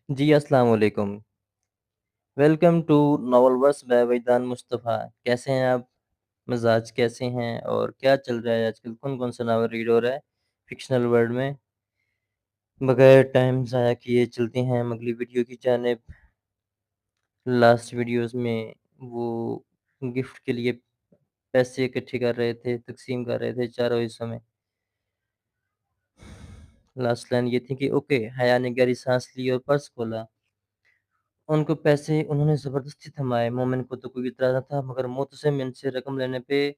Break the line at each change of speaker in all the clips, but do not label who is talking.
जी, अस्सलाम वालेकुम। Welcome to novel verse by Wahidan Mustafa. कैसे हैं आप? मिज़ाज कैसे हैं? और क्या चल रहा है आजकल? कौन-कौन सा नॉवल रीड हो रहा है फ़िक्शनल वर्ल्ड में? बगैर टाइम ज़ाया किए चलते हैं हम अगली वीडियो की जानिब। लास्ट वीडियोज़ में वो गिफ्ट के लिए पैसे इकट्ठे कर रहे थे, तक़सीम कर रहे थे चारों हिस्सों में। लास्ट लाइन ये थी कि ओके, हया ने गहरी साँस ली और पर्स खोला। उनको पैसे उन्होंने ज़बरदस्ती थमाए। मोमिन को तो कोई इतराज़ न था, मगर मुतसिम इनसे रकम लेने पे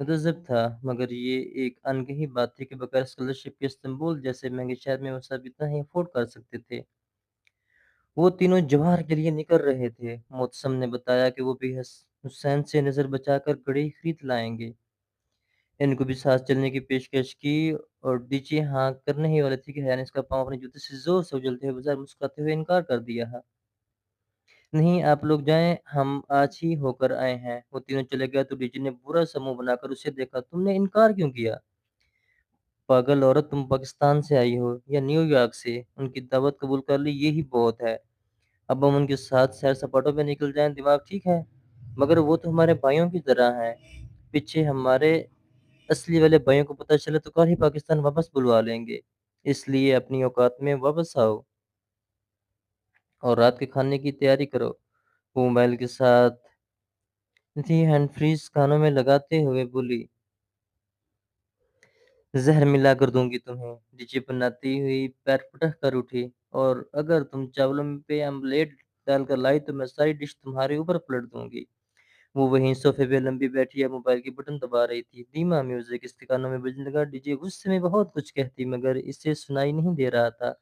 मुतज़्ज़ब था। मगर ये एक अनकही बात थी कि बगैर स्कॉलरशिप के इस्तांबुल जैसे महँगे शहर में वो सब इतना ही अफ़ोर्ड कर सकते थे। वो तीनों जवाहर के लिए निकल रहे थे। मुतसम ने बताया कि वो भी हुसैन से नज़र बचाकर घड़ी खरीद लाएँगे। इनको भी साथ चलने की पेशकश की और डीजे हाँ करने ही वाले थे कि हया ने इसका पाँव अपने जूते से ज़ोर से उछलते हुए बजाय मुस्कुराते हुए इनकार कर दिया। नहीं, आप लोग जाएँ, हम आज ही होकर आए हैं। वो तीनों चले गए तो डीजे ने बुरा सा मुँह बनाकर उसे देखा। तुमने इनकार क्यों किया? पागल औरत, तुम पाकिस्तान से आई हो या न्यूयॉर्क से? उनकी दावत कबूल कर ली, यही बहुत है। अब हम उनके साथ सैर-सपाटों पे निकल जाएँ, दिमाग ठीक है? मगर वो तो हमारे भाइयों की तरह हैं। पीछे हमारे असली वाले भाइयों को पता चले तो कल ही पाकिस्तान वापस बुलवा लेंगे। इसलिए अपनी औकात में वापस आओ और रात के खाने की तैयारी करो। वो मोबाइल के साथ थी हैंड फ्रीज़ कानों में लगाते हुए बोली, ज़हर मिला कर दूँगी तुम्हें। डीजे बनाती हुई पैर पटक कर उठी, और अगर तुम चावलों में पे ऑमलेट डालकर लाई तो मैं सारी डिश तुम्हारे ऊपर पलट दूँगी। वो वहीं सोफ़े पे लंबी बैठी है, मोबाइल की बटन दबा रही थी। धीमा म्यूज़िक इसके कानों में बजने लगा। डीजे गुस्से में बहुत कुछ कहती मगर इसे सुनाई नहीं दे रहा था।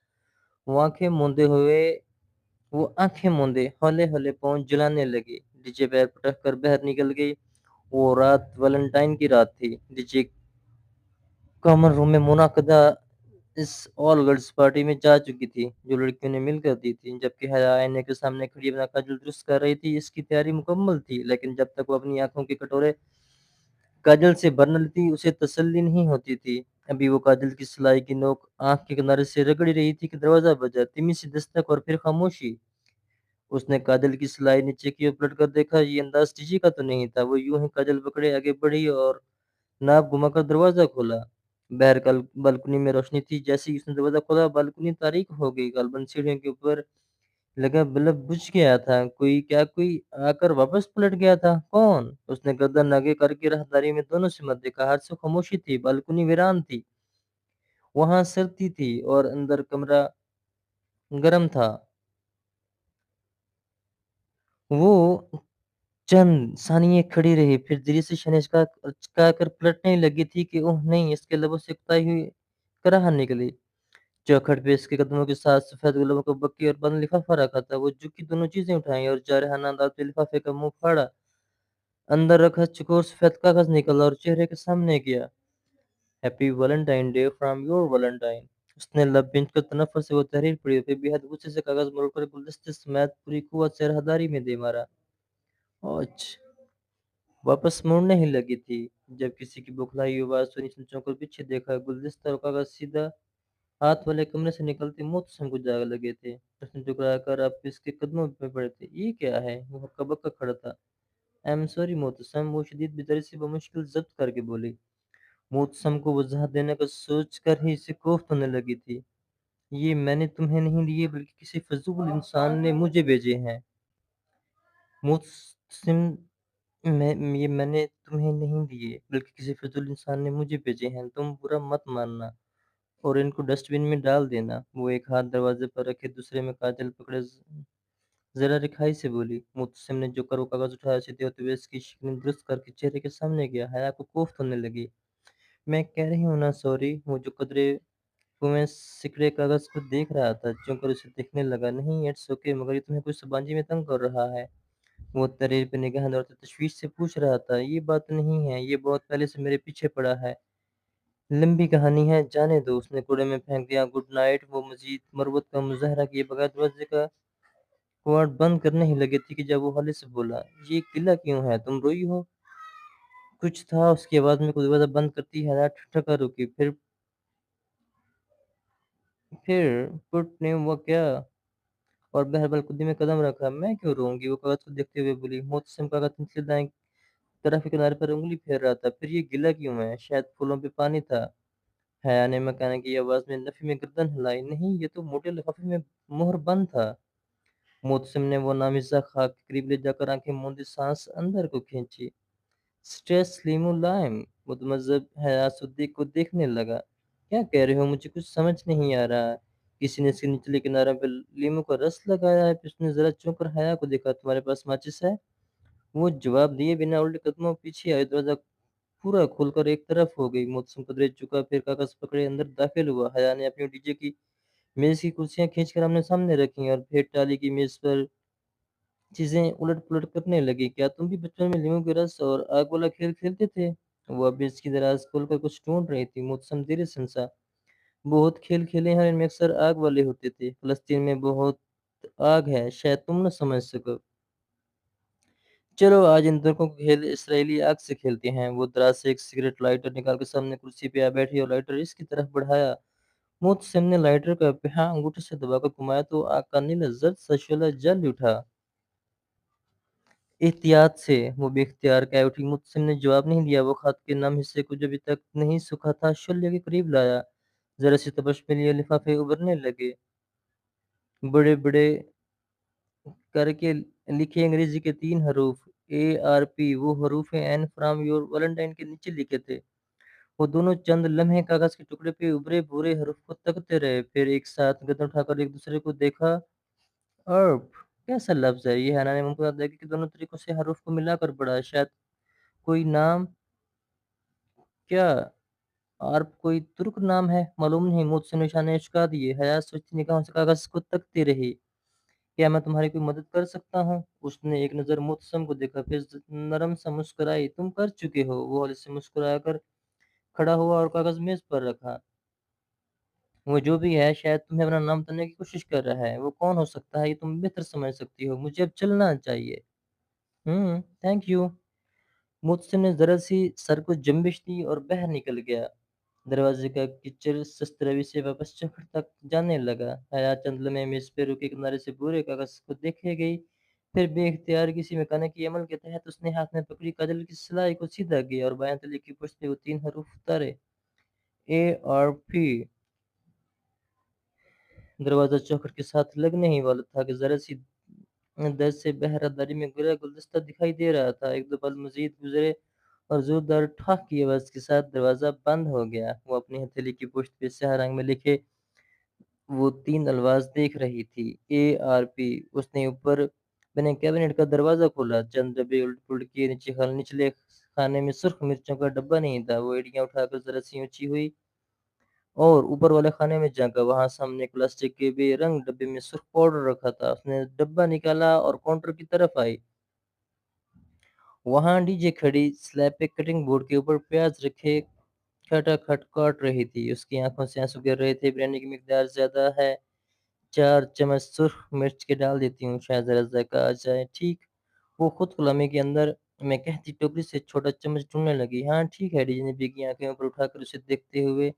वो आँखें मूंदे हुए वो आँखें मूंदे हौले-हौले पाँव जलाने लगी। डीजे पैर पटक कर बाहर निकल गई। वो रात वैलेंटाइन की रात थी। डीजे कॉमन रूम में मुनअक़दा इस ऑल गर्ल्स पार्टी में जा चुकी थी, जो लड़कियों ने मिलकर दी थी, जबकि हया आईने के सामने खड़ी अपना काजल दुरुस्त कर रही थी। इसकी तैयारी मुकम्मल थी, लेकिन जब तक वो अपनी आँखों के कटोरे काजल से भर न लेती, उसे तसल्ली नहीं होती थी। अभी वो काजल की सिलाई की नोक आँख के किनारे से रगड़ रही थी कि दरवाज़ा बजा। धीमी-सी दस्तक और फिर खामोशी। उसने काजल की सिलाई नीचे की ओर पलट कर देखा, ये अंदाज़ डीजे का तो नहीं था। वो यूँ ही काजल पकड़े आगे बढ़ी और नाक घुमाकर दरवाज़ा खोला। बाहर कल बालकनी में रोशनी थी। जैसे ही उसने दरवाज़ा खोला, बालकनी तारीक हो गई। गालबन सीढ़ियों के ऊपर लगा बल्ब बुझ गया था। कोई आकर वापस पलट गया था? कौन? उसने गर्दन आगे करके राहदारी में दोनों से मत देखा। हर सू खामोशी थी। बालकनी वीरान थी। वहाँ सर्दी थी और अंदर कमरा गर्म था। वो चंद सानिये खड़ी रही, फिर धीरे से अचकाकर पलटने लगी थी कि ओह नहीं! इसके लबों से उकताई हुई कराहट निकली। चौखट पे इसके कदमों के साथ सफ़ेद गुलाबों का बुके और बंद लिफ़ाफ़ा रखा था। वो झुकी, दोनों चीज़ें उठाईं और जारहाना अंदाज़ में लिफ़ाफ़े का मुँह फाड़ा। अंदर रखा चौकोर सफ़ेद कागज़ निकाला और चेहरे के सामने किया। Happy Valentine day from your Valentine. उसने लब भींचकर तनफ़्फ़ुस से वो तहरीर पढ़ी, फिर बेहद गुस्से से कागज़ मरोड़कर गुलदस्ते समेत पूरी कुव्वत से राहदारी में दे मारा। ओच! वापस मुड़ने ही लगी थी, जब किसी की बौखलाई हुई आवाज़ सुनी। उसने चौंक कर पीछे देखा। गुलदस्ता और कागज़ सीधा हाथ वाले कमरे से निकलते मुँह को जा लगे थे। उसने ठुकरा कर अब इसके कदमों पे पड़े थे। ये क्या है? वो हक्का-बक्का खड़ा था। आई एम सॉरी मोहतसम, वो शदीद बेचारी से बमुश्किल ज़ब्त करके बोली। मोहतसम को वज़ाहत देने का सोच कर ही इसे कोफ्त होने लगी थी। ये मैंने तुम्हें नहीं दिए, बल्कि किसी फ़ज़ूल इंसान ने मुझे भेजे हैं। मुहसिन ये मैंने तुम्हें नहीं दिए, बल्कि किसी फ़िज़ूल इंसान ने मुझे भेजे हैं। तुम बुरा मत मानना और इनको डस्टबिन में डाल देना। वो एक हाथ दरवाज़े पर रखे, दूसरे में काजल पकड़े ज़रा रिखाई से बोली। मुहतसिम ने झुककर वो कागज़ उठाया, सीधे होते हुए इसकी शिकनी दुरुस्त करके चेहरे के सामने किया। हया को कोफ्त होने लगी। मैं कह रही हूँ ना सॉरी। वो जो कदरे कुएँ सिकड़े कागज़ को देख रहा था, चौंक कर उसे देखने लगा। नहीं, इट्स ओके, मगर ये तुम्हें कुछ ज़बानी में तंग कर रहा है। वो तहरीर पे निगाह दौड़ाते तशवीश से पूछ रहा था, ये बात नहीं है, ये बहुत पहले से मेरे पीछे पड़ा है। लंबी कहानी है, जाने दो। उसने कूड़े में फेंक दिया। Good night. वो मज़ीद मरवत का मुज़ाहरा किए बगैर दरवाज़े का किवाड़ बंद करने ही लगी थी कि जब वो हौले से बोला, ये किला क्यों है? तुम रोई हो? कुछ था उसकी आवाज़ में। दरवाज़ा बंद करती हया ठिठका रुकी। फिर पुट ने हुआ क्या? और बहरहाल खुदी में कदम रखा। मैं क्यों रोऊँगी? वो कागज़ को देखते हुए बोली। मोहतसिम कागज़ निचले दाएँ तरफ के किनारे पर उँगली फेर रहा था। फिर ये गिला क्यों है? शायद फूलों पे पानी था। हया ने मकाने की आवाज़ में नफ़ी में गर्दन हिलाई। नहीं, ये तो मोटे लिफ़ाफ़े में मुहर बंद था। मोहतसिम ने वो नामिज़्ज़ा ख़ाक के करीब ले जाकर आँखें मूंदी साँस अंदर को खींची। स्ट्रेस लिमोलाइम मुतमज़्ज़ब हयासुद्दीन को देखने लगा। क्या कह रहे हो? मुझे कुछ समझ नहीं आ रहा। किसी ने इसके निचले किनारों पे लीमू का रस लगाया है। फिर उसने ज़रा चौंक कर हया को देखा। तुम्हारे पास माचिस है? वो जवाब दिए बिना उल्टे कदमों पीछे आए। दरवाज़ा पूरा खुलकर एक तरफ हो गई। मुबस्सुम कदरे झुका, फिर कागज़ पकड़े अंदर दाखिल हुआ। हया ने अपनी डीजे की मेज़ की कुर्सियाँ खींचकर आमने-सामने रखीं और फिर टाली की मेज़ पर चीज़ें उलट-पुलट करने लगी। क्या तुम भी बचपन में नींबू के रस और आग वाला खेल खेलते थे? वो अब इसकी दराज़ खोलकर कुछ ढूँढ रही थी। मुबस्सुम धीरे से हँसा। बहुत खेल खेले हैं, इनमें अक्सर आग वाले होते थे। फ़लस्तीन में बहुत आग है, शायद तुम ना समझ सको। चलो आज इन तुर्कों को खेल इसराइली आग से खेलते हैं। वो दराज से एक सिगरेट लाइटर निकाल कर सामने कुर्सी पे आ बैठी और लाइटर इसकी तरफ बढ़ाया। मुतसिम ने लाइटर का पहिया अंगूठे से दबाकर घुमाया तो आग का नीला जर्द सा शोला जल उठा। एहतियात से वो बेख्तियार कह उठी। मुतसिम ने जवाब नहीं दिया। वो खत के नम हिस्से को जो अभी तक नहीं सूखा था शोले के करीब लाया। जरा सी तपश में लिए लिफाफे उभरने लगे। बड़े बड़े करके लिखे अंग्रेजी के 3 हरूफ ARP, वो हरूफ एन फ्रॉम योर वैलेंटाइन के नीचे लिखे थे। वो दोनों चंद लम्हे कागज के टुकड़े पे उभरे भूरे हरूफ को तकते रहे, फिर एक साथ गर्दन उठाकर एक दूसरे को देखा। अर्प कैसा लफ्ज है ये? हना ने मुमकिन देखा कि दोनों तरीकों से हरूफ को मिलाकर पढ़ा। शायद कोई नाम? क्या आर्प कोई तुर्क नाम है? मालूम नहीं। मुझसे निशाने चुका दिए। हया सोचती निगाहों से कागज को तकती रही। क्या मैं तुम्हारी कोई मदद कर सकता हूँ? उसने एक नज़र मुतसम को देखा, फिर नरम सा मुस्कुराई। तुम कर चुके हो। वो हौले से मुस्कुराकर खड़ा हुआ और कागज मेज पर रखा। वो जो भी है, शायद तुम्हें अपना नाम बताने की कोशिश कर रहा है। वो कौन हो सकता है ये तुम बेहतर समझ सकती हो। मुझे अब चलना चाहिए। Thank you. मुझसे ने जरा सी सर को जंबिश दी और बाहर निकल गया। दरवाजे का किच्चर सस्त रवि से वापस चौखट तक जाने लगा। हया चंद लम्हे मेज पे रुके किनारे से पूरे कागज को देखे गई। फिर बेख्तियार किसी मैकेनिकी अमल के तहत उसने हाथ में पकड़ी काजल की सिलाई को सीधा किया और बाएं तले की पुश्त पे वो 3 हरूफ उतारे। ARP। दरवाजा चौखट के साथ लगने ही वाला था कि जरा सी दर से बहरादारी में गिरा गुलदस्ता दिखाई दे रहा था। एक दो पल मजीद गुजरे और जोरदार ठाक की आवाज के साथ दरवाजा बंद हो गया। वो अपनी हथेली की पुश्त पे स्याह रंग में लिखे वो 3 अल्फाज देख रही थी। ARP। उसने ऊपर बने कैबिनेट का दरवाजा खोला। चंद डब्बे उलट-पुलट किए। निचले खाने में सुर्ख मिर्चों का डब्बा नहीं था। वो एड़ियाँ उठाकर जरा सी ऊंची हुई और ऊपर वाले खाने में झाँका। वहाँ सामने एक प्लास्टिक के बेरंग डब्बे में सुर्ख पाउडर रखा था। उसने डब्बा निकाला और काउंटर की तरफ आई। वहाँ डीजे खड़ी स्लैब पे कटिंग बोर्ड के ऊपर प्याज रखे खटाखट काट रही थी। उसकी आंखों से आंसू गिर रहे थे। बिरयानी की मिकदार ज्यादा है। 4 चम्मच सुर्ख मिर्च के डाल देती हूँ, शायद ज़रा ज़ायका आ जाए। ठीक। वो खुद गुलामी के अंदर मैं कहती टोकरी से छोटा चम्मच ढूँढने लगी। हाँ, ठीक है, डीजे ने भीगी आँखें ऊपर उठाकर उसे देखते हुए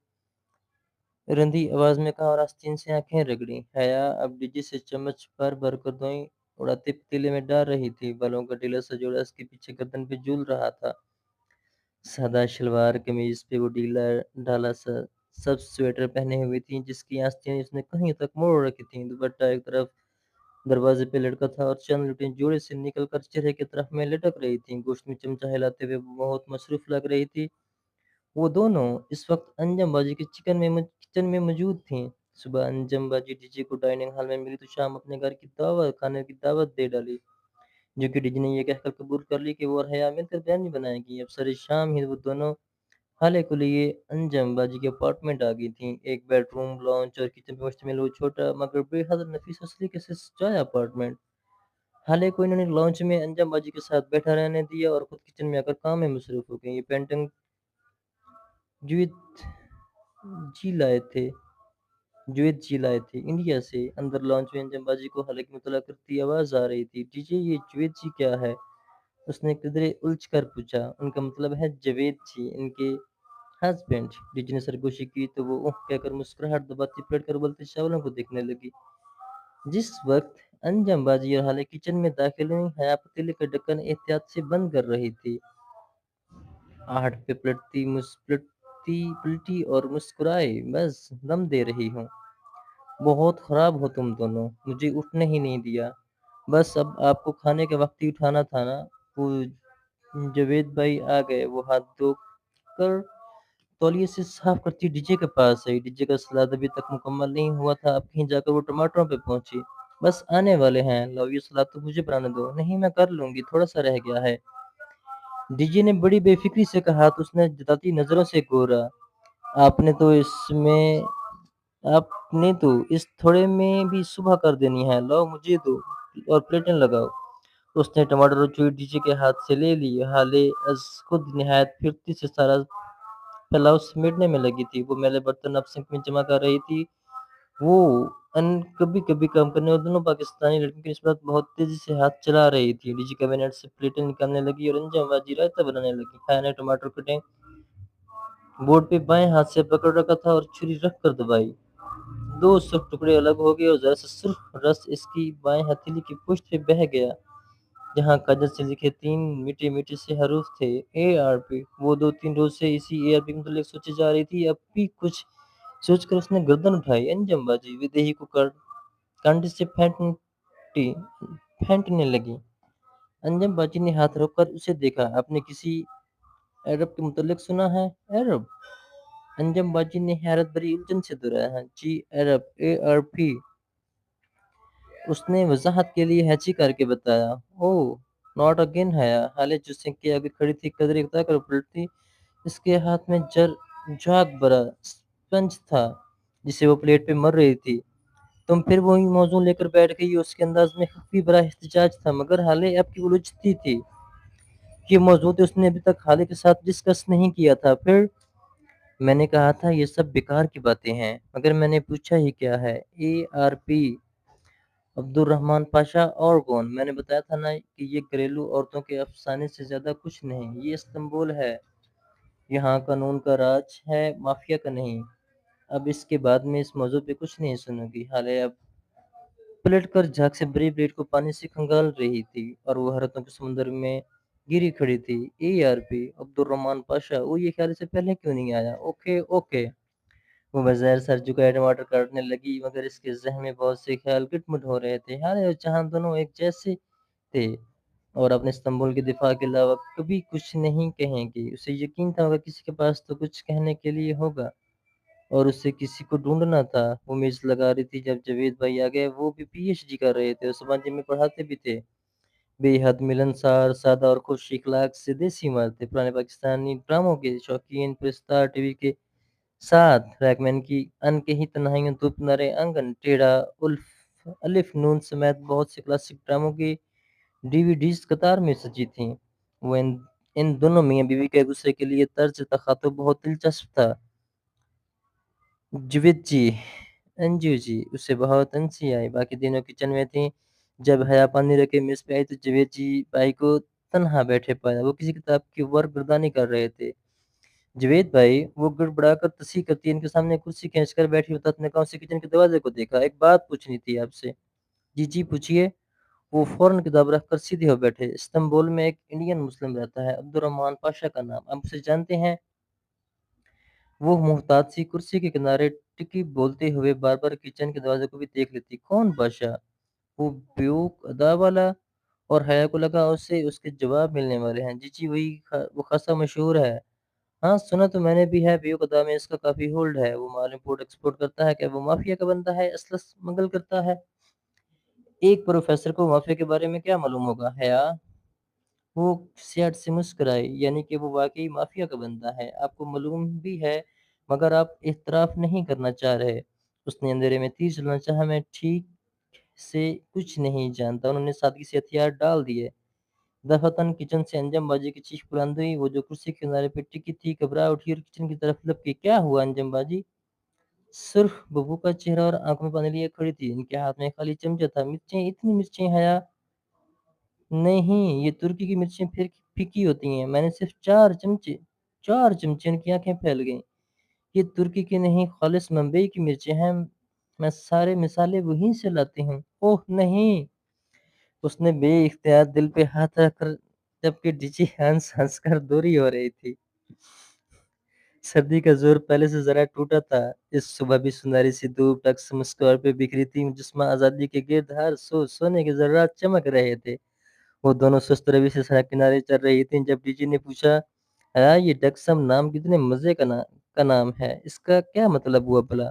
रंधी आवाज़ में कहा और आस्तीन से आँखें रगड़ी। हया अब डीजे से चम्मच भर-भर कर दोई उड़ाते पतीले में डाल रही थी। बालों का ढीला सा जोड़ा उसके पीछे गर्दन पे झूल रहा था। सादा शलवार कमीज पे वो ढीला ढाला सा सब स्वेटर पहने हुई थी जिसकी आस्तीनें उसने कहीं तक मोड़ रखी थी। दुपट्टा एक तरफ दरवाजे पे लटका था और चंद लुटें जोड़े से निकलकर चेहरे की तरफ में लटक रही थीं। गोश्त में चमचा हिलाते हुए वो बहुत मसरूफ लग रही थी। वो दोनों इस वक्त अंजम बाजी के किचन में मौजूद थीं। सुबह अंजम बाजी डीजे को डाइनिंग हॉल में मिली तो शाम अपने घर की दावत खाने की दावत दे डाली, जो कि डीजे ने ये कहकर कबूल कर ली कि वो और हया मिलकर बिरयानी बनाएगी। अब सारी शाम ही वो दोनों हाले को लिए अंजम बाजी के अपार्टमेंट आ गई थीं। एक बेडरूम, लॉन्च और किचन में मुश्तमिल वो छोटा मगर बेहद नफीस और सलीके से सजाया अपार्टमेंट। हाले को इन्होंने लॉन्च में अंजम बाजी के साथ बैठा रहने दिया और खुद किचन में आकर काम में मसरूफ हो गई। ये पेंटिंग जुवित जी लाए थे जुवेद जी लाए थे इंडिया से। अंदर लॉन्च में अंजम बाजी को हल्की मुतला करती आवाज आ रही थी। जीजे ये जुवेद जी क्या है? उसने किधरे उलझ कर पूछा। उनका मतलब है जवेद जी, इनके हस्बैंड। डीजी ने सरगोशी की तो वो ओह कहकर मुस्कुराहट दबाती पलट कर उबलते चावलों को देखने लगी। जिस वक़्त अंजम बाजी और हाले किचन में दाखिल हुईं, हया पतीले का ढक्कन एहतियात से बंद कर रही थी। आहट पे पलटी और मुस्कुराई, "बस दम दे रही हूँ। बहुत खराब हो तुम दोनों, मुझे उठने ही नहीं दिया। बस अब आपको खाने के वक़्त ही उठाना था ना।" वो जावेद भाई आ गए। वो हाथ धोकर तौलिए से साफ करती डीजे के पास आई। डीजे का सलाद अभी तक मुकम्मल नहीं हुआ था। अब कहीं जाकर वो टमाटरों पे पहुंची। "बस आने वाले हैं, लाओ ये सलाद तो मुझे बनाने दो।" "नहीं, मैं कर लूंगी, थोड़ा सा रह गया है।" डीजे ने बड़ी बेफिक्री से कहा तो उसने जताती नजरों से घूरा। आपने तो इसमें आपने तो इस थोड़े में भी सुबह कर देनी है। लाओ मुझे दो और प्लेटें लगाओ। उसने टमाटर और चूई डीजे के हाथ से ले ली। हाले अज खुद निहायत फिरती से सारा फैलाव समेटने में लगी थी। वो मैले बर्तन अब सिंक में जमा कर रही थी। वो कभी-कभी काम करने और दोनों पाकिस्तानी लड़कियों की निस्बत बहुत तेज़ी से हाथ चला रही थी। डीजी कैबिनेट से प्लेटें निकालने लगी और अंजुम बाजी रायता बनाने लगी। खाया ने टमाटर कटे बोर्ड पे बाएं हाथ से पकड़ रखा था और छुरी रखकर दबाई। 2 सुर्ख टुकड़े अलग हो गए और ज़रा सा सुर्ख रस इसकी बाएं हथेली की पुष्ट पे बह गया, जहाँ कागज से लिखे 3 मीठे-मीठे से हरूफ थे, एआरपी। वो 2-3 रोज़ से इसी एआरपी के मुतालिक सोची जा रही थी। अब भी कुछ सोचकर उसने गर्दन उठाई। अंजुम बाजी विदेही को कांटे से फेंटने लगी। अंजुम बाजी ने हाथ रोककर उसे देखा। "आपने किसी अरब के मुतल्लिक सुना है?" "अरब?" अंजुम बाजी ने हैरत भरी उलझन से दोहराया। "हाँ जी, अरब, एआरपी।" उसने वजाहत के लिए हैची करके बताया। "ओह, नॉट अगेन हया।" हाले जो सिंक के आगे खड़ी थी कदरे उतारकर पलटी। इसके हाथ में झाग भरा स्पंज था जिसे वो प्लेट पे मर रही थी। "तुम फिर वही मौजू लेकर बैठ गई हो?" उसके अंदाज में काफी बड़ा एहतजाज था, मगर हाले अब की उलझती थी। ये मौजू तो उसने अभी तक हाले के साथ डिस्कस नहीं किया था। फिर मैंने कहा था ये सब बेकार की बातें हैं, मगर मैंने पूछा ही क्या है? एआरपी, अब्दुर्रहमान पाशा और कौन? मैंने बताया था ना कि ये घरेलू औरतों के अफसाने से ज्यादा कुछ नहीं। ये इस्तांबुल है, यहाँ कानून का राज है, माफिया का नहीं। अब इसके बाद में इस मौजू पे कुछ नहीं सुनूंगी। हाले अब पलटकर झाग से भरी प्लेट को पानी से खंगाल रही थी और वो हरकतों के समुद्र में गिरी खड़ी थी। एआरपी, अब्दुर्रहमान पाशा, वो ये ख्याल से पहले क्यों नहीं आया? Okay okay. वो बज़ाहिर सर झुकाए टमाटर काटने लगी, मगर इसके ज़हन में बहुत से ख़्याल गुटमुट हो रहे थे। हारे और जहाँ दोनों एक जैसे थे और अपने इस्तांबुल के दिफ़ा के अलावा कभी कुछ नहीं कहेंगे। उसे यकीन था, मगर किसी के पास तो कुछ कहने के लिए होगा और उसे किसी को ढूँढना था। वो मेज़ लगा रही थी जब जावेद भाई आ गए। वो भी पीएचडी कर रहे थे और समाज में पढ़ाते भी थे। बेहद मिलनसार, सादा और खुश इखलाक से देसी मर्द थे। पुराने पाकिस्तानी ड्रामों के शौकीन, पुरस्कार टीवी के साथ रैकमैन की अनकही तन्हाइयों, धूप किनारे आंगन टेढ़ा, उल्फ अलिफ नून समेत बहुत से क्लासिक ड्रामों की डीवीडीज कतार में सजी थीं। वो इन दोनों मियाँ बीवी के एक दूसरे के लिए तर्ज तखातुब बहुत दिलचस्प था। "जुवेद जी, अंजू जी।" उसे बहुत हंसी आई। बाकी तीनों किचन में थीं। जब हया पानी रखे मेज़ पे आई तो जुवेद जी भाई को तन्हा बैठे पाया। वो किसी किताब की वर्कबर्दानी कर रहे थे। "जुवेद भाई," वो गिड़गिड़ाकर तस्हीक करती इनके सामने कुर्सी खींचकर बैठी। वो ततनकाओं से किचन के दरवाजे को देखा। "एक बात पूछनी थी आपसे।" "जी, जी, पूछिए।" वो फौरन किताब रखकर सीधे हो बैठे। "इस्तांबुल में एक इंडियन मुस्लिम रहता है, अब्दुर्रहमान पाशा का नाम। आप उसे जानते हैं?" वो मुहताज सी कुर्सी के किनारे टिकी, बोलते हुए बार-बार किचन के दरवाजे को भी देख लेती। "कौन बादशाह?" "वो बेवकूफ अदा वाला।" और हया को लगा उसे उसके जवाब मिलने वाले हैं। "जी, जी, वही वो खासा मशहूर है।" "हाँ, सुना तो मैंने भी है। बेवकूफ अदा में इसका काफ़ी होल्ड है। वो माल इम्पोर्ट एक्सपोर्ट करता है। क्या वो माफिया का बंदा है, असलम स्मगल करता है?" एक प्रोफेसर को माफिया के बारे में क्या मालूम होगा, हया? वो शायद से मुस्कुराई। "यानी कि वो वाक़ई माफ़िया का बंदा है। आपको मालूम भी है, मगर आप इत्तराफ़ नहीं करना चाह रहे।" उसने अंधेरे में तीर चलाना चाहा। "मैं ठीक से कुछ नहीं जानता।" उन्होंने सादगी से हथियार डाल दिए। दफ़ातन किचन से अंजुम बाजी की चीख बुलंद हुई। वो जो कुर्सी के किनारे पे टिकी थी, घबरा उठी और किचन की तरफ लपकी। "क्या हुआ अंजुम बाजी?" सुर्ख़ बबू का चेहरा और आँखों में पानी लिए खड़ी थी। इनके हाथ में खाली चमचा था। "मिर्चें, इतनी मिर्चें हया?" "नहीं, ये तुर्की की मिर्चें फिर फीकी होती हैं। मैंने सिर्फ़ 4 चमचे।" 4 चमचे? उनकी आँखें फैल गईं। "ये तुर्की की नहीं, ख़ालिस मुंबई की मिर्चें हैं।" میں سارے مثالیں وہیں سے لاتی ہوں۔ اوہ نہیں! اس نے بے اختیار دل پہ ہاتھ رکھ کر جبکہ ڈیجی ہنس کر دوری ہو رہی تھی۔ سردی کا زور پہلے سے ذرا ٹوٹا تھا۔ اس صبح بھی سنہری سی دھوپ ٹکس مسکور پہ بکھری تھی، جسم آزادی کے گرد ہر سونے کے ذرات چمک رہے تھے۔ وہ دونوں سست روی سے سڑک کنارے چل رہی تھیں جب ڈی جی نے پوچھا، یہ ڈکسم نام کتنے مزے کا نام ہے، اس کا کیا مطلب ہوا بھلا؟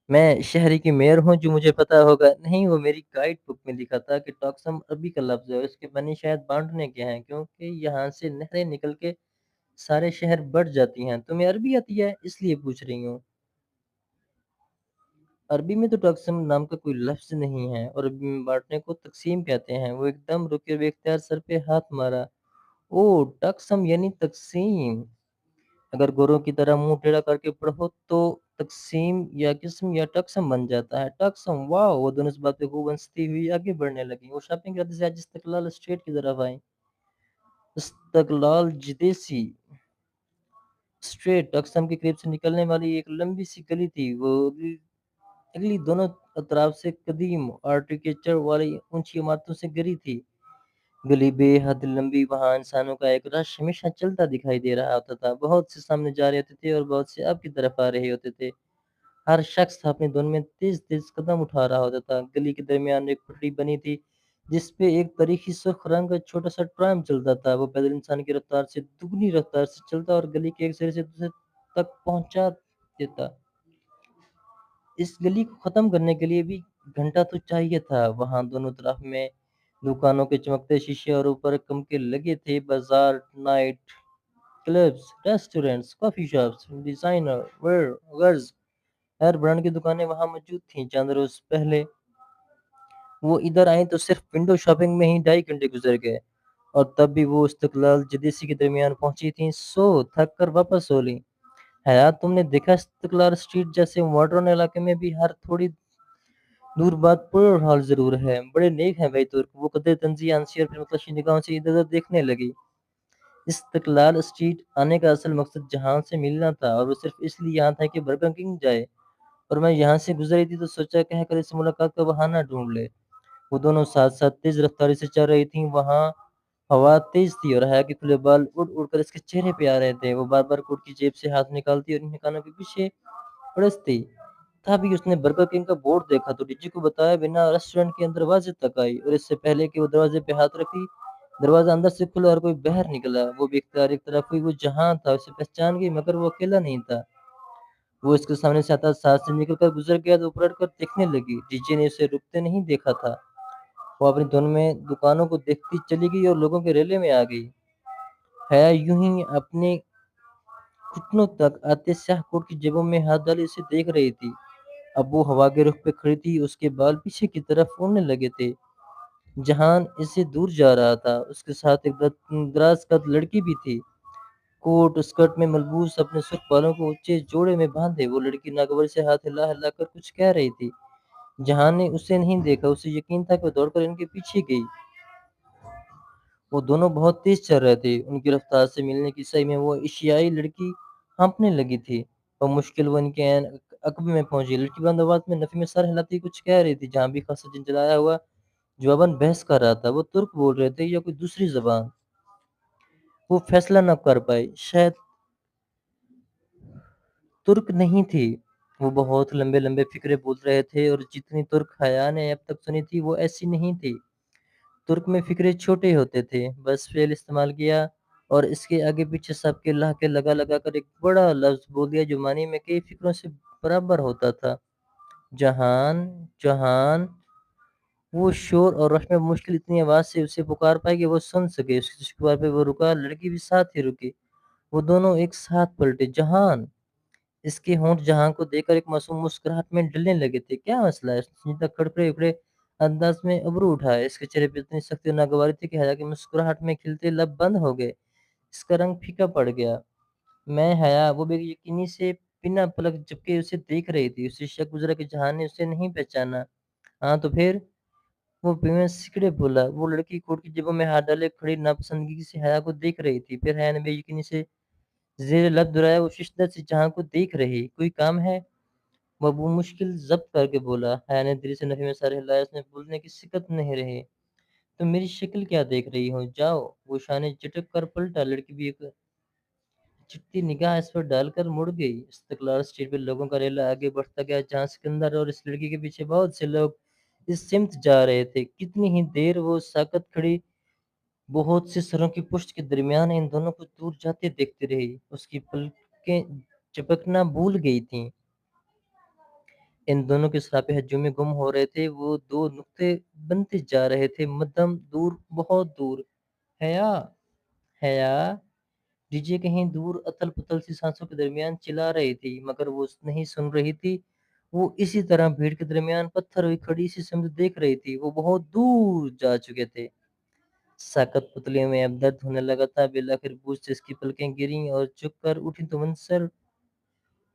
میں شہری کی میئر ہوں جو مجھے پتا ہوگا۔ نہیں، وہ میری گائیڈ بک میں لکھا تھا کہ ٹاکسم عربی کا لفظ ہے اور اس کے معنی شاید بانٹنے کے ہیں، کیونکہ یہاں سے نہریں نکل کے سارے شہر بڑھ جاتی ہیں۔ تمہیں عربی آتی ہے اس لیے پوچھ رہی ہوں؟ عربی میں تو ٹاکسم نام کا کوئی لفظ نہیں ہے، اور عربی میں بانٹنے کو تقسیم کہتے ہیں۔ وہ ایک دم رکے ہوئے اختیار سر پہ ہاتھ مارا۔ او، ٹاکسم یعنی تقسیم۔ اگر گوروں کی طرح منہ ٹیڑھا کر کے پڑھو تو تقسیم یا قسم یا ٹکسم بن جاتا ہے۔ ٹکسم، واو! وہ دونوں اس بات پہ خوب ہنستی ہوئی آگے بڑھنے لگیں۔ وہ شاپنگ کرتے سے آج استقلال اسٹریٹ کی طرف آئیں۔ استقلال جدیسی اسٹریٹ ٹکسم کے قریب سے نکلنے والی ایک لمبی سی گلی تھی۔ وہ اگلی دونوں اطراف سے قدیم آرکیٹیکچر والی اونچی عمارتوں سے گھری تھی۔ گلی بے حد لمبی، وہاں انسانوں کا ایک رش ہمیشہ چلتا دکھائی دے رہا ہوتا تھا۔ بہت سے سامنے جا رہے ہوتے تھے اور بہت سے اب کی طرف آ رہے ہوتے تھے۔ ہر شخص اپنی دھن میں تیز تیز قدم اٹھا رہا ہوتا تھا۔ گلی کے درمیان ایک پٹڑی بنی تھی جس پہ ایک تاریخی سرخ رنگ کا چھوٹا سا ٹرام چلتا تھا۔ وہ پیدل انسان کی رفتار سے دگنی رفتار سے چلتا اور گلی کے ایک سرے سے دوسرے تک پہنچا دیتا۔ اس گلی کو ختم کرنے کے لیے بھی گھنٹہ تو چاہیے تھا۔ وہاں دونوں طرف میں دکانوں کے چمکتے شیشے اور اوپر کمکے لگے تھے۔ بازار، نائٹ کلبز، ریسٹورنٹس، کافی شاپس، ڈیزائنر ویئرز، ہر برانڈ کی دکانیں وہاں موجود تھیں۔ چند روز پہلے وہ ادھر آئیں تو صرف ونڈو شاپنگ میں ہی 2.5 گھنٹے گزر گئے، اور تب بھی وہ استقلال جدیسی کے درمیان پہنچی تھیں۔ تھک کر واپس ہو لیں۔ حیات، تم نے دیکھا استقلال اسٹریٹ جیسے ماڈرن علاقے میں بھی ہر تھوڑی دور بعد پور ہال ضرور ہے۔ بڑے نیک ہیں بھائی ترک۔ وہ قدرے طنزی آنسی اور پھر متلاشی نگاہوں سے ادھر ادھر دیکھنے لگی۔ استقلال اسٹریٹ آنے کا اصل مقصد جہان سے ملنا تھا، اور وہ صرف اس لیے یہاں تھا کہ برگر کنگ جائے، اور میں یہاں سے گزر رہی تھی تو سوچا کہہ کر اس سے ملاقات کا بہانہ ڈھونڈ لے۔ وہ دونوں ساتھ ساتھ تیز رفتاری سے چل رہی تھیں۔ وہاں ہوا تیز تھی اور حیا کے کھلے بال اڑ اڑ کر اس کے چہرے پہ آ رہے تھے۔ وہ بار بار کوٹ کی جیب سے ہاتھ نکالتی اور انہیں کانوں کے پیچھے پڑستی۔ تبھی اس نے برگر کنگ کا بورڈ دیکھا تو ڈیجی کو بتایا بنا ریسٹورنٹ کے دروازے تک آئی، اور اس سے پہلے کہ وہ دروازے پہ ہاتھ رکھی، دروازہ اندر سے کھلا اور کوئی باہر نکلا۔ وہ بھی اختیار ایک طرف ہوئی۔ وہ جہاں تھا اسے پہچان گئی، مگر وہ اکیلا نہیں تھا۔ وہ اس کے سامنے سے آتا ساتھ سے نکل کر گزر گیا تو پلٹ کر دیکھنے لگی۔ ڈی جے نے اسے رکتے نہیں دیکھا تھا۔ وہ اپنی دھن میں دکانوں کو دیکھتی چلی گئی اور لوگوں کے ریلے میں آ گئی۔ حیا یوں ہی اپنے گھٹنوں تک آتے سیاہ کوٹ کی جیبوں میں ہاتھ ڈالے اسے دیکھ رہی تھی۔ اب وہ ہوا کے رخ پہ کھڑی تھی، اس کے بال پیچھے کی طرف اڑنے لگے تھے۔ جہان اس سے دور جا رہا تھا۔ اس کے ساتھ ایک دراز قد لڑکی بھی تھی، کوٹ اسکرٹ میں ملبوس، اپنے سرخ بالوں کو اونچے جوڑے میں باندھے۔ وہ لڑکی ناگواری سے ہاتھ ہلا ہلا کر کچھ کہہ رہی تھی۔ جہان نے اسے نہیں دیکھا۔ اسے یقین تھا کہ وہ دوڑ کر ان کے پیچھے گئی۔ وہ دونوں بہت تیز چل رہے تھے۔ ان کی رفتار سے ملنے کی سعی میں وہ ایشیائی لڑکی ہانپنے لگی تھی۔ بمشکل وہ ان کے عین عقب میں پہنچی۔ لڑکی بند آواز میں نفی میں سر ہلاتی کچھ کہہ رہی تھی۔ جہاں بھی خاصا جنجلایا ہوا جواباً بحث کر رہا تھا۔ وہ ترک بول رہے تھے یا کوئی دوسری زبان، وہ فیصلہ نہ کر پائی۔ شاید ترک نہیں تھی۔ وہ بہت لمبے لمبے فقرے بول رہے تھے، اور جتنی ترک حیا نے اب تک سنی تھی وہ ایسی نہیں تھی۔ ترک میں فقرے چھوٹے ہوتے تھے، بس فعل استعمال کیا اور اس کے آگے پیچھے سب کے لہکے لگا لگا کر ایک بڑا لفظ بول دیا جو معنی میں کئی فقروں سے برابر ہوتا تھا۔ جہان، جہان! وہ شور اور رش میں مشکل اتنی آواز سے اسے پکار پائی کہ وہ سن سکے۔ اس کی پکار پہ وہ رکا، لڑکی بھی ساتھ ہی رکی۔ وہ دونوں ایک ساتھ پلٹے۔ جہان! اس کے ہونٹ جہاں کو دیکھ کر ایک معصوم مسکراہٹ میں ڈلنے لگے تھے۔ کیا مسئلہ ہے؟ اس نے سنجیدہ کھڑکھڑے اکھڑے انداز میں ابرو اٹھائے۔ اس کے چہرے پہ اتنی سختی اور ناگواری تھی کہ حیا کی مسکراہٹ میں کھلتے لب بند ہو گئے۔ اس کا رنگ پھیکا پڑ گیا۔ میں حیا، وہ بے یقینی سے بنا پلک جھپکے اسے دیکھ رہی تھی۔ اسے شک گزرا کہ جہان نے اسے نہیں پہچانا۔ ہاں تو پھر؟ وہ بے سکڑے بولا۔ وہ لڑکی کوٹ کی جیبوں میں ہاتھ ڈالے کھڑی ناپسندگی سے حیا کو دیکھ رہی تھی۔ پھر حیا نے بے یقینی سے زیر لب دہرایا۔ وہ ششدر سے جہاں کو دیکھ رہی۔ کوئی کام ہے؟ وہ ابو مشکل ضبط کر کے بولا۔ حیا نے دل سے نفی میں سر ہلایا، اس نے بولنے کی سکت نہیں رہی۔ تم میری شکل کیا دیکھ رہی ہو؟ جاؤ۔ وہ شاہ نے جھٹک کر پلٹا، لڑکی بھی ایک چٹتی نگاہ اس پر ڈال کر مڑ گئی۔ استقلال اسٹریٹ پہ لوگوں کا ریلا آگے بڑھتا گیا، جہاں سکندر اور اس لڑکی کے پیچھے بہت سے لوگ اس سمت جا رہے تھے۔ کتنی ہی دیر وہ ساکت کھڑی بہت سے سروں کی پشت کے درمیان ان دونوں کو دور جاتے دیکھتی رہی۔ اس کی پلکیں چپکنا بھول گئی تھیں۔ ان دونوں کے سراپے ہجوم میں گم ہو رہے تھے، وہ دو نقطے بنتے جا رہے تھے، مدھم، دور، بہت دور۔ حیا، حیا، ڈی جے کہیں دور اتل پتل سی سانسوں کے درمیان چلا رہی تھی، مگر وہ نہیں سن رہی تھی۔ وہ اسی طرح بھیڑ کے درمیان پتھر ہوئی کھڑی اسی سمت دیکھ رہی تھی۔ وہ بہت دور جا چکے تھے۔ ساکت پتلیوں میں اب درد ہونے لگا تھا۔ بالآخر بوجھ سے اس کی پلکیں گریں اور جھک کر اٹھی تو منصر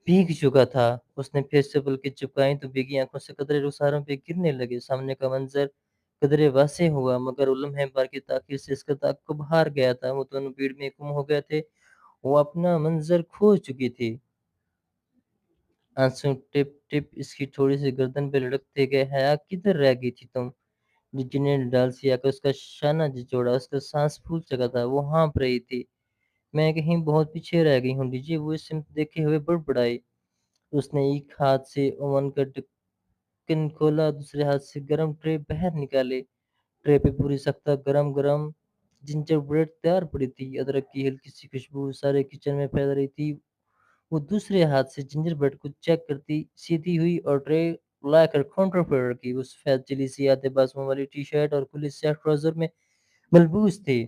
بھیگ چکا تھا۔ اس نے پھر سے پلکیں چپکائیں تو بھیگی آنکھوں سے قطرے رخساروں پہ گرنے لگے۔ سامنے کا منظر قدرے واضح ہوا، مگر لمحے بھر کی تاخیر سے اس کا تعاقب ہار گیا تھا۔ وہ دونوں بھیڑ میں گم ہو گئے تھے۔ وہ اپنا منظر کھو چکی تھی۔ آنسو ٹپ ٹپ اس کی تھوڑی سی گردن پہ لڑکتے گئے۔ حیا، کدھر رہ گئی تھی تم؟ جی نے ڈال سے آ کر اس کا شانہ جھچوڑا۔ اس کا سانس پھول چکا تھا، وہ ہانپ رہی تھی۔ میں کہیں بہت پیچھے رہ گئی ہوں ڈی جی، وہ اس سمت دیکھے ہوئے بڑبڑائی۔ اس نے ایک ہاتھ سے اوون کا ڈھکن کھولا، دوسرے ہاتھ سے گرم ٹرے باہر نکالے۔ ٹرے پہ پوری سختہ گرم گرم جنجر بریڈ تیار پڑی تھی۔ ادرک کی ہلکی سی خوشبو سارے کچن میں پھیل رہی تھی۔ وہ دوسرے ہاتھ سے جنجر بریڈ کو چیک کرتی سیدھی ہوئی اور ٹرے لا کر کاؤنٹر پر رکھی۔ وہ سفید چلی سی آدھے بازوؤں والی ٹی شرٹ اور کھلی سیاہ ٹراؤزر میں ملبوس تھی۔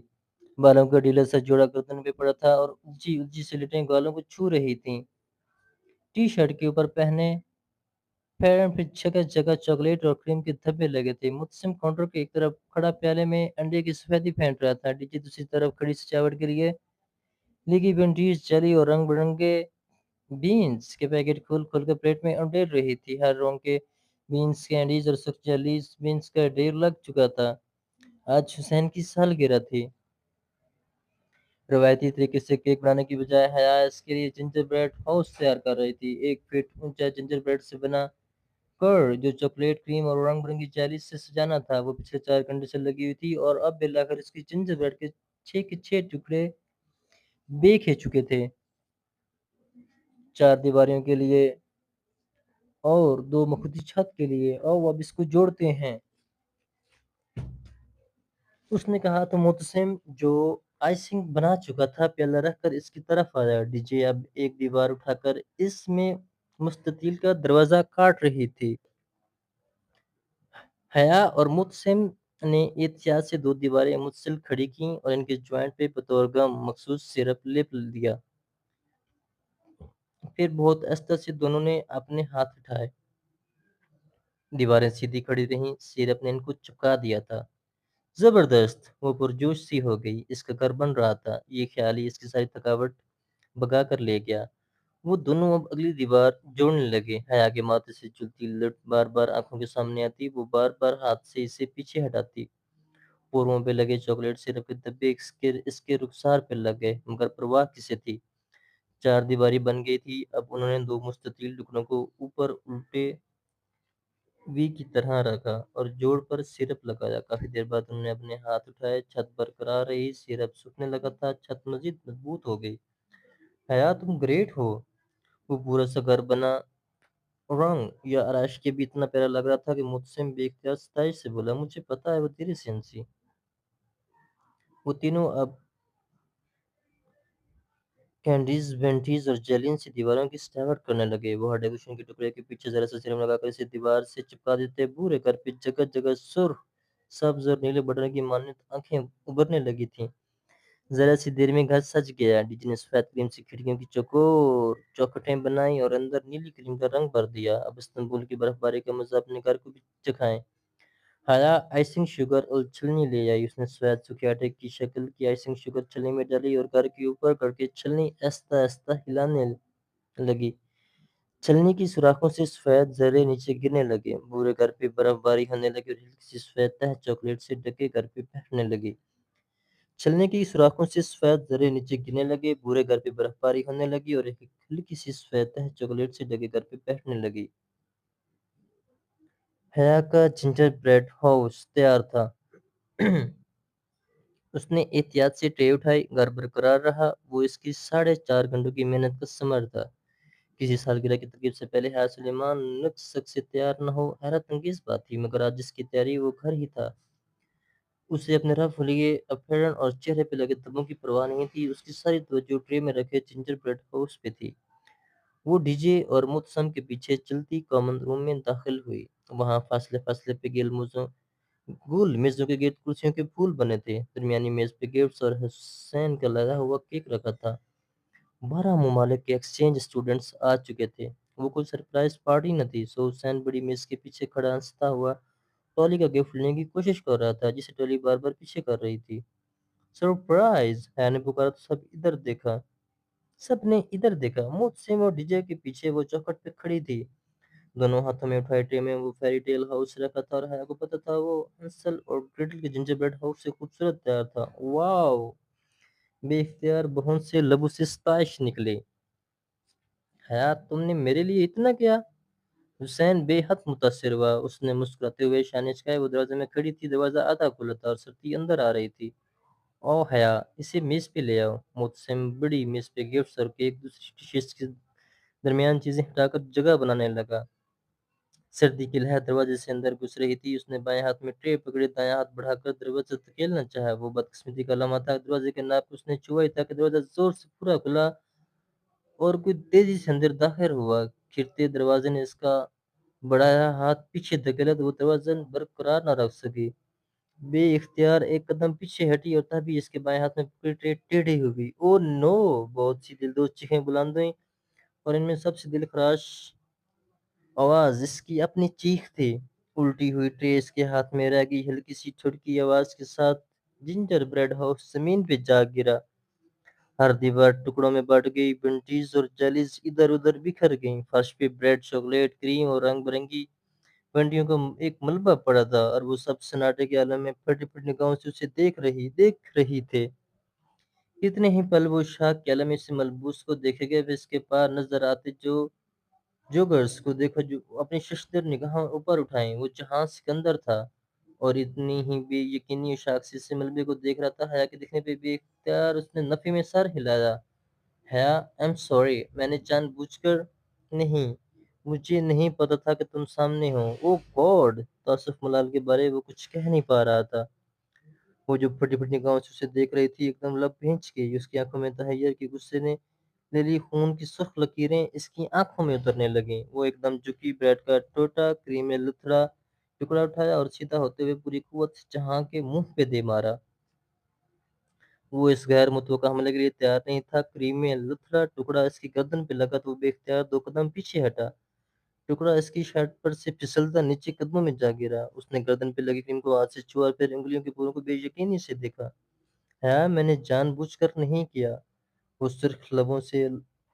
بالوں کا ڈھیلا سا جوڑا گردن پہ پڑا تھا اور الجھی الجھی سے لٹیں گالوں کو چھو رہی تھیں۔ ٹی شرٹ کے اوپر پہنے پیرن پہ جگہ جگہ چاکلیٹ اور کریم کے دھبے لگے تھے۔ متسم کاؤنٹر کے ایک طرف کھڑا پیالے میں انڈے کی سفیدی پھینٹ رہا تھا۔ ڈی جی دوسری طرف کھڑی سجاوٹ کے لیے لیگی بینڈیز جلی اور رنگ برنگے بینز کے پیکٹ کھول کھول کر پلیٹ میں انڈیل رہی تھی۔ ہر رنگ کے بینز کینڈیز اور سخت جلیز بینز کا ڈھیر لگ چکا تھا۔ آج حسین کی سالگرہ تھی۔ روایتی طریقے سے کیک بنانے کی بجائے حیا اس کے لیے جنجر بریڈ ہاؤس تیار کر رہی تھی۔ 1 فٹ اونچا جنجر بریڈ سے بنا کر جو چاکلیٹ، کریم اور رنگ برنگی جیلی سے سجانا تھا، وہ پچھلے 4 گھنٹے سے لگی ہوئی تھی اور اب بالآخر اس کی جنجر بریڈ کے 6 ٹکڑے بیک ہو چکے تھے۔ 4 دیواریوں کے لیے اور 2 مخوطی چھت کے لیے۔ اور اب اس کو جوڑتے ہیں، اس نے کہا تو معتصم جو آئسنگ بنا چکا تھا پیالہ رکھ کر اس کی طرف آیا۔ ڈی جے اب ایک دیوار اٹھا کر اس میں مستطیل کا دروازہ کاٹ رہی تھی۔ حیا اور معتصم نے احتیاط سے 2 دیواریں متصل کھڑی کیں اور ان کے جوائنٹ پہ بطور گم مخصوص سیرپ لپ دیا۔ پھر بہت آہستہ سے دونوں نے اپنے ہاتھ اٹھائے۔ دیواریں سیدھی کھڑی رہیں، سیرپ نے ان کو چپکا دیا تھا۔ زبردست! وہ پرجوش سی ہو گئی۔ اس کا گھر بن رہا تھا، یہ خیال ہی اس کی ساری تھکاوٹ بھگا کر لے گیا۔ وہ دونوں اب اگلی دیوار جوڑنے لگے۔ حیا کے ماتھے سے جلتی لٹ بار بار آنکھوں کے سامنے آتی، وہ بار بار ہاتھ سے اسے پیچھے ہٹاتی۔ پوروں پہ لگے چاکلیٹ سیرپ کے دبے اس کے رخسار پہ لگ گئے، مگر پرواہ کسے تھی؟ 4 دیواری بن گئی تھی۔ اب انہوں نے 2 مستطیل ٹکڑوں کو اوپر الٹے وی کی طرح رکھا اور جوڑ پر سیرپ لگایا۔ کافی دیر بعد انہوں نے اپنے ہاتھ اٹھائے، چھت برقرار رہی، سیرپ سوکھنے لگا تھا، چھت مزید مضبوط ہو گئی۔ حیا، تم گریٹ ہو! وہ پورا سا گھر بنا رنگ یا آرائش کے بھی اتنا پیارا لگ رہا تھا کہ معتصم بے اختیار ستائش سے بولا، مجھے پتا ہے وہ تیری سی ہنسی۔ وہ تینوں اب کینڈیز، وینٹیز اور جیلین سی دیواروں کی سجاوٹ کرنے لگے۔ وہ ہر ڈیکوریشن کے ٹکڑے کے پیچھے ذرا سا سیرم لگا کر اسے دیوار سے چپکا دیتے۔ پورے گھر پہ جگہ جگہ سرخ، سبز اور نیلے بٹن کی مانند آنکھیں ابھرنے لگی تھیں۔ ذرا سی دیر میں گھر سج گیا۔ ڈی جی نے سفید کریم سے کھڑکیوں کی چوکور چوکھٹیں بنائیں اور اندر نیلی کریم کا رنگ بھر دیا۔ اب استنبول کی برف باری کا مزہ اپنے گھر کو بھی چکھائیں۔ حیا آئسنگ شوگر اور چھلنی لے آئی۔ اس نے سفید سوکھے آٹے کی شکل کی آئسنگ شوگر چھلنی میں ڈالی اور گھر کے اوپر کر کے چھلنی آہستہ آہستہ ہلانے لگی۔ چھلنی کی سوراخوں سے سفید ذرے نیچے گرنے لگے۔ پورے گھر پہ برف باری ہونے لگی اور ہلکی سی سفید تہ چاکلیٹ سے ڈھکے گھر پہ بیٹھنے لگی۔ چھلنی کی سوراخوں سے سفید ذرے نیچے گرنے لگے۔ پورے گھر پہ برف باری ہونے لگی اور ایک ہلکی سی سفید تہ چاکلیٹ سے ڈھکے گھر پہ بیٹھنے لگی۔ حیا کا جنجر بریڈ ہاؤس تیار تھا۔ اس نے احتیاط سے ٹرے اٹھائی، گھر برقرار رہا۔ وہ اس کی 4.5 گھنٹوں کی محنت کا ثمر تھا۔ کسی سالگرہ کی تقریب سے پہلے حیا سلیمان نقص سے تیار نہ ہو، حیرت انگیز بات تھی، مگر آج جس کی تیاری وہ گھر ہی تھا۔ اسے اپنے رف لیے اپیرن اور چہرے پہ لگے دبوں کی پرواہ نہیں تھی۔ اس کی ساری توجہ ٹرے میں رکھے جنجر بریڈ ہاؤس پہ تھی۔ وہ ڈی جے اور متسم کے پیچھے چلتی کامن روم میں داخل ہوئی۔ وہاں فاصلے فاصلے پہ گول میزوں کے گرد کرسیوں کے پھول بنے تھے۔ درمیانی میز پہ گفٹس اور حسین کا لگا ہوا کیک رکھا تھا۔ 12 ممالک کے ایکسچینج اسٹوڈنٹس آ چکے تھے۔ وہ کوئی سرپرائز پارٹی نہ تھی، سو حسین بڑی میز کے پیچھے کھڑا ہنستا ہوا ٹولی کا گفٹ لینے کی کوشش کر رہا تھا، جسے ٹولی بار بار پیچھے کر رہی تھی۔ سرپرائز! حیا نے پکارا تو سب نے ادھر دیکھا۔ محسن اور ڈی جے کے پیچھے وہ چوکھٹ پہ کھڑی تھی، دونوں ہاتھوں میں اٹھائے ٹرے میں وہ فیری ٹیل ہاؤس رکھا تھا، اور حیا کو پتا تھا وہ ہنسل اور گریٹل کے جنجر بریڈ ہاؤس سے خوبصورت تیار تھا۔ واو! بے اختیار بہن سے لبوں سے ستائش نکلی۔ حیا، تم نے میرے لیے اتنا کیا؟ حسین بے حد متاثر ہوا۔ اس نے مسکراتے ہوئے شانے چکھائے۔ وہ دروازے میں کھڑی تھی، دروازہ آدھا کھلا تھا اور سرتی اندر آ رہی تھی۔ او حیا، اسے میز پہ لے آؤ۔ محسن بڑی میز پہ گفٹس اور کیک دوسری ڈشز کے درمیان چیزیں ہٹا کر جگہ بنانے لگا۔ سردی کی لہر دروازے سے اندر گھس رہی تھی۔ اس نے بائیں ہاتھ میں ٹرے پکڑی، دایاں ہاتھ بڑھا کر دروازہ دھکیلنا چاہا۔ وہ بدقسمتی کا لمحہ تھا۔ دروازے کے ناپ اس نے چھوا ہی تھا کہ دروازہ زور سے پورا کھلا اور کوئی تیزی سے اندر داخل ہوا۔ کھرتے دروازے نے اس کا بڑھایا ہاتھ پیچھے دھکیلا تو وہ دروازہ برقرار نہ رکھ سکی۔ بے اختیار ایک قدم پیچھے ہٹی اور تبھی اس کے بائیں ہاتھ میں پکڑی ٹرے ٹیڑھی ہو گئی۔ او نو! بہت سی دلدوز چیخیں بلند ہوئیں، اور ان میں سب سے دلخراش آواز اس کی اپنی چیخ تھی۔ الٹی ہوئی ٹرے اس کے ہاتھ میں رہ گئی۔ ہلکی سی چھٹکی آواز کے ساتھ جنجر بریڈ ہاؤس زمین پہ جا گرا۔ ہر دیوار ٹکڑوں میں بٹ گئی، بنٹیز اور جیلیز ادھر ادھر بکھر گئیں۔ فرش پہ بریڈ، چاکلیٹ، کریم اور رنگ برنگی بنٹیوں کا ایک ملبہ پڑا تھا، اور وہ سب سناٹے کے عالم میں پھٹی پھٹی نگاہوں سے اسے دیکھ رہی تھے۔ کتنے ہی پل وہ شاک کے عالم سے ملبوس کو دیکھے گئے، پھر اس کے پار نظر آتے جوگرز کو دیکھا جو اپنی ششدر نگاہیں اوپر اٹھائیں۔ وہ جہاں سکندر تھا، اور اتنی ہی بے یقینی و شاخصی سے ملبے کو دیکھ رہا تھا۔ حیا کے دیکھنے پہ بے اختیار اس نے نفی میں سر ہلایا۔ حیا، I'm sorry، میں نے جان بوجھ کر نہیں، مجھے نہیں پتا تھا کہ تم سامنے ہو۔ او گاڈ! تاسف ملال کے بارے وہ کچھ کہہ نہیں پا رہا تھا۔ وہ جو پھٹی پھٹی نگاہوں سے اسے دیکھ رہی تھی، ایک دم لب بھینچ گئی۔ اس کی آنکھوں میں تحیر کے غصے نے لیلی خون کی سرخ لکیریں اس کی آنکھوں میں اترنے لگیں۔ وہ ایک دم جھکی، بریڈ کا ٹوٹا کریم میں لتھڑا ٹکڑا اٹھایا اور سیدھا ہوتے ہوئے پوری قوت سے جہاں کے منہ پہ دے مارا۔ وہ اس غیر متوقع حملے کے لیے تیار نہیں تھا۔ کریم میں لتھڑا ٹکڑا اس کی گردن پہ لگا تو وہ بے اختیار 2 قدم پیچھے ہٹا۔ ٹکڑا اس کی شرٹ پر سے پھسلتا نیچے قدموں میں جا گرا۔ اس نے گردن پہ لگی کریم کو ہاتھ سے چھوا اور پھر انگلیوں کے پوروں کو بے یقینی سے دیکھا۔ حیا، میں نے جان بوجھ کر نہیں کیا۔ وہ سرخ لبوں سے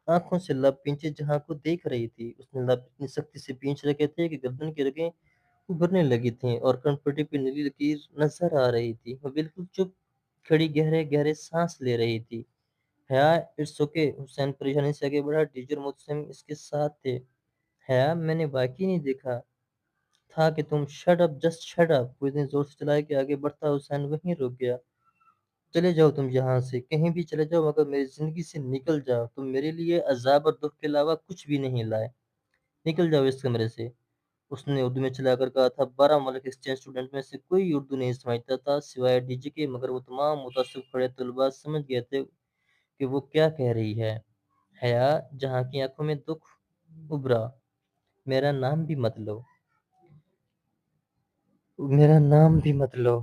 آنکھوں سے لب پینچے جہاں کو دیکھ رہی تھی۔ اس نے لب اتنی سختی سے پینچ رکھے تھے کہ گردن کی رگیں ابھرنے لگی تھیں اور کنپٹی پہ نیلی لکیر نظر آ رہی تھی۔ وہ بالکل چپ کھڑی گہرے گہرے سانس لے رہی تھی۔ حیا، اٹس اوکے، حسین پریشانی سے آگے بڑھا۔ ٹیچر محسن اس کے ساتھ تھے۔ حیا، میں نے واقعی نہیں دیکھا تھا کہ تم shut up, just shut up. وہ اتنے زور سے چلایا کہ آگے بڑھتا حسین وہیں رک گیا۔ چلے جاؤ تم یہاں سے، کہیں بھی چلے جاؤ، مگر میری زندگی سے نکل جاؤ۔ تم میرے لیے عذاب اور دکھ کے علاوہ کچھ بھی نہیں لائے۔ نکل جاؤ اس کمرے سے۔ اس نے اردو میں چلا کر کہا تھا۔ 12 ملک ایکسچینج اسٹوڈنٹ میں سے کوئی اردو نہیں سمجھتا تھا سوائے ڈی جے کے، مگر وہ تمام متعصب کھڑے طلباء سمجھ گئے تھے کہ وہ کیا کہہ رہی ہے۔ حیا، جہاں کی آنکھوں میں دکھ ابھرا، میرا نام بھی مت لو، میرا نام بھی مت لو۔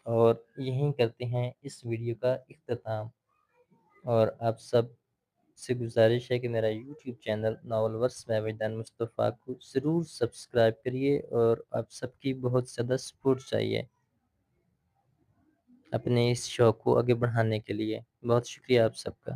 اور یہیں کرتے ہیں اس ویڈیو کا اختتام، اور آپ سب سے گزارش ہے کہ میرا یوٹیوب چینل ناول ورس میں وجدان مصطفیٰ کو ضرور سبسکرائب کریے، اور آپ سب کی بہت زیادہ سپورٹ چاہیے اپنے اس شوق کو آگے بڑھانے کے لیے۔ بہت شکریہ آپ سب کا۔